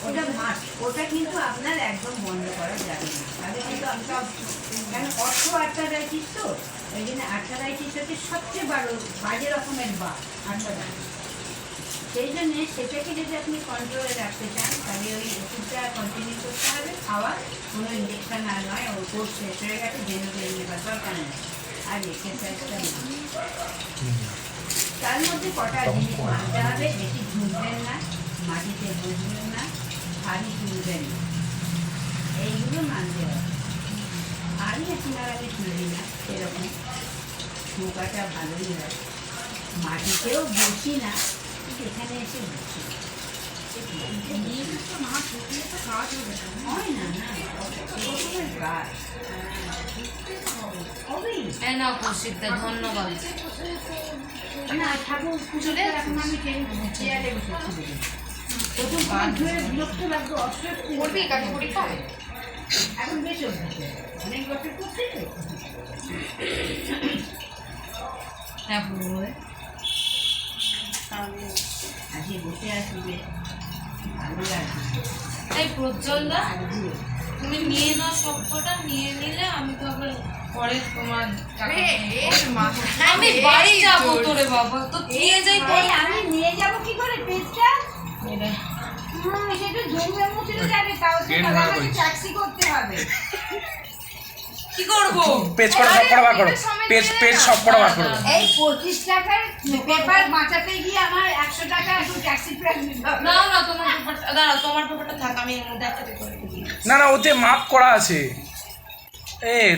ওটা মাছ, ওটা কিন্তু আপনার একদম বন্ধ করা যাবে না, তাহলে কিন্তু আমি সব, কারণ আর্থারাইটিস তো, ওই জন্য আর্থারাইটিস হচ্ছে সবচেয়ে বাজে রকমের আর্থারাইটিস। সেই জন্যে সেটাকে যদি আপনি কন্ট্রোলে রাখতে চান তাহলে ওই ওষুধটা কন্টিনিউ করতে হবে, খাওয়া, কোনো ইঞ্জেকশন আর নয়, ওর কোর্স শেষ হয়ে গেছে, জেনে জেনে নেবার দরকার নেই। আর এক্সারসাইজটা তার মধ্যে কটা জিনিস মানতে হবে, বেশি ঝুঁকবেন না, মাটিতে বসবেন না, ভারী তুলবেন না, এইগুলো মানতে হবে। আমি এখন আর আমি তুলি না, সেরকম নৌকাটা ভালোই হয়, মাটিতেও বসি না, এখানে এসে বসি হয় না, না গাছ ধন্যবাদ। না ঠাকুর পুজোতে এখন আমি চেয়ারে বসেছি, প্রথম বাদ ধরে বিরক্ত লাগতো, অস্বস্তি করবি কাকে পরীক্ষা, এখন বেশ অভ্যাস, অনেক বছর করছি তো। আজকে বসে আসবে, ভালো লাগবে। এই প্রজ্জ্বলদা, তুমি নিয়ে নাও সবকটা, নিয়ে নিলে আমি তো আবার পরে তোমার আমি বাড়ি যাবো তোরে বাবা, তো নিয়ে যাই। আমি নিয়ে যাবো কি করে পেজটা, সেটা জমে মুচড়ে যাবে, তাও তো আমাকে ট্যাক্সি করতে হবে। কি করবো? পেজ করে সব করা বার করো, পেজ সব করা বার করো। এই 25 টাকার পেপার বাঁচাতে গিয়ে আমার 100 টাকা একটু ট্যাক্সি প্রাইস দিতে হবে। না না, তোমার পেপারটা দাঁড়াও, তোমার পেপারটা থাক, আমি এর মধ্যে একটা পেপার দিই। না না, ওতে মাপ করা আছে,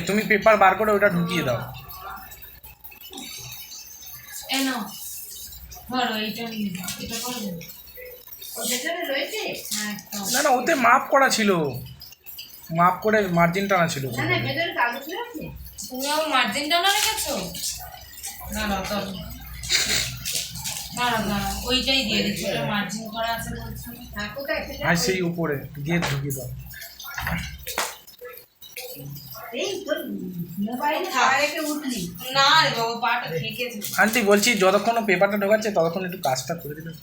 তুমি পেপার বার করে ওটা ঢুকিয়ে দাও। এই নাও, ধরো এইটা নিয়ে নাও, এটা করে দেবো। ওর ভেতরে রয়েছে? হ্যাঁ একদম। না না, ওতে মাপ করা ছিল, মাপ করে মার্জিন টানা ছিল। না না, ভেতরে কাগজ রয়েছে। তুমি আমার মার্জিন টানা রেখেছো? দাঁড়াও তবে, দাঁড়াও ওইটাই দিয়ে দিচ্ছি, ওটা মার্জিন করা আছে বলছো। হ্যাঁ, কোথায় সেটা? আর সেই উপরে দিয়ে ঢুকিয়ে দাও। এই তোর মোবাইলে খাওয়া রেখে উঠলি। না রে বাবা, পাটা ঠেকেছে। আন্টি বলছি যতক্ষণ ও পেপারটা ঢোকাচ্ছে ততক্ষণ একটু কাজটা করে দিলে।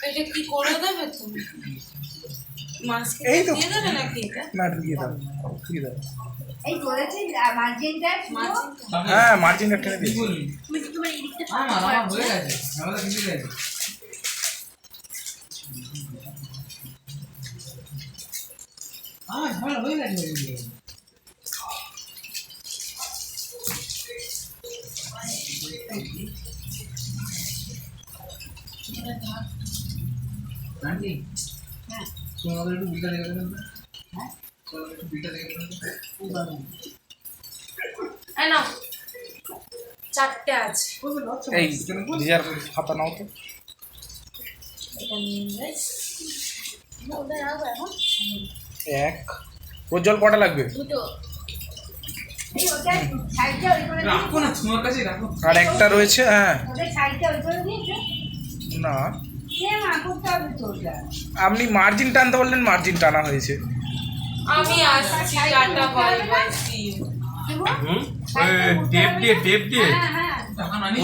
এটা কি করে দেবে তুমি? মাস্কে এই তো। দিয়ে দেবে নাকি এটা? না, ঢুকিয়ে দাও, ঢুকিয়ে দাও। এই করেছি মার্জিনটা, হ্যাঁ, মার্জিনটা টেনে দিয়েছি। তুমি তোমার এই দিকটা আমার হয়ে গেছে, আমাদের কিছু গেছে। আমার ভালো হয়ে গেছে। আন্টি, হ্যাঁ তোমাদের একটু বিলটা দেখে দেবেন না? হ্যাঁ তোমাদের একটু বিলটা দেখে দেবেন না? এই নাও, 4টে আছে। এই ডিজার খাতা নাও তো। এটা নিয়ে যাই। ওদের আগে এখন এক প্রজ্জ্বল কটা লাগবে? দুটো। এই ওটা সাইডটা ওই করে রাখো না, তোমার কাছে রাখো। আর একটা রয়েছে, হ্যাঁ। ওদের সাইডটা ওই করে দিয়েছো? না, কেন করতে হবে তো ওটা? আপনি মার্জিন টানতে বললেন, মার্জিন টানা হয়েছে। আমি আসছি, tata bye bye, see you. Tape দিয়ে হ্যাঁ হ্যাঁ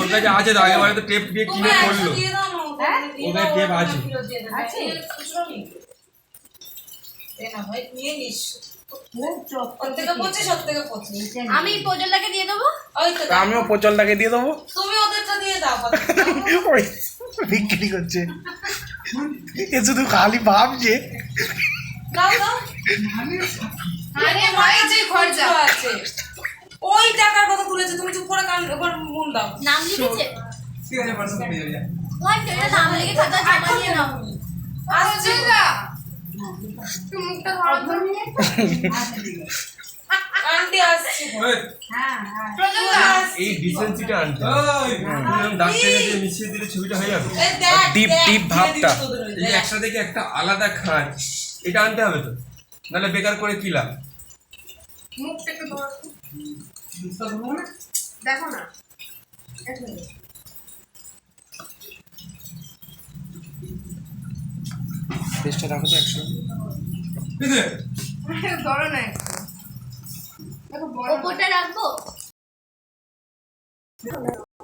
ওর কাছে আছে তো, আগেবারে তো টেপ দিয়ে কিনে করলো। দিয়ে দাও না, হ্যাঁ? ওদের টেপ আছে। আছে? খুচরো নেই। এই না ভাই, নিয়ে নিস। খুব চক ওর থেকে 25, ওর থেকে 25। আমি প্রজলটাকে দিয়ে দেবো। ওই তো তা আমিও প্রজ্জ্বলটাকে দিয়ে দেবো। তুমি ওদেরটা দিয়ে দাও। ওই বিক্রি করছে, এ শুধু খালি ভাবছে। দাও দাও। আরে ভাই, যে খরচা আছে ওই টাকার কথা তুলেছে, তুমি চুপ করে কান ওর মুন দাও। নাম লিখেছে? ঠিক আছে, পার্সেন্ট পেয়ে যাবে। ওই তো এটা নাম লিখে খাতা জমা দিয়ে নাও। আসছে না মুখটা ধরো তো। আন্টি আসছে। ওই, হ্যাঁ হ্যাঁ প্রজলটা আসছে। এই ডিসেন্সিটা আনতে ওই, ডাক্তার দিয়ে মিশিয়ে দিলে ছবিটা হয়ে যাবে। এই দেখ, ডিপ দেখ, ডিপ দিয়ে ভাবটা। দিবি তোদের ওই এই যে দেখ। একটা থেকে একটা আলাদা খাঁজ, এটা আনতে হবে তো, নাহলে বেকার করে কি লাভ? মুখটা একটু ধরো। বুঝতে পারবো না? দেখো না। এক মিনিট। পেজটা রাখো তো একশো। এই যে, ধরো না একটু। দেখো বড় ওপরটা রাখবো?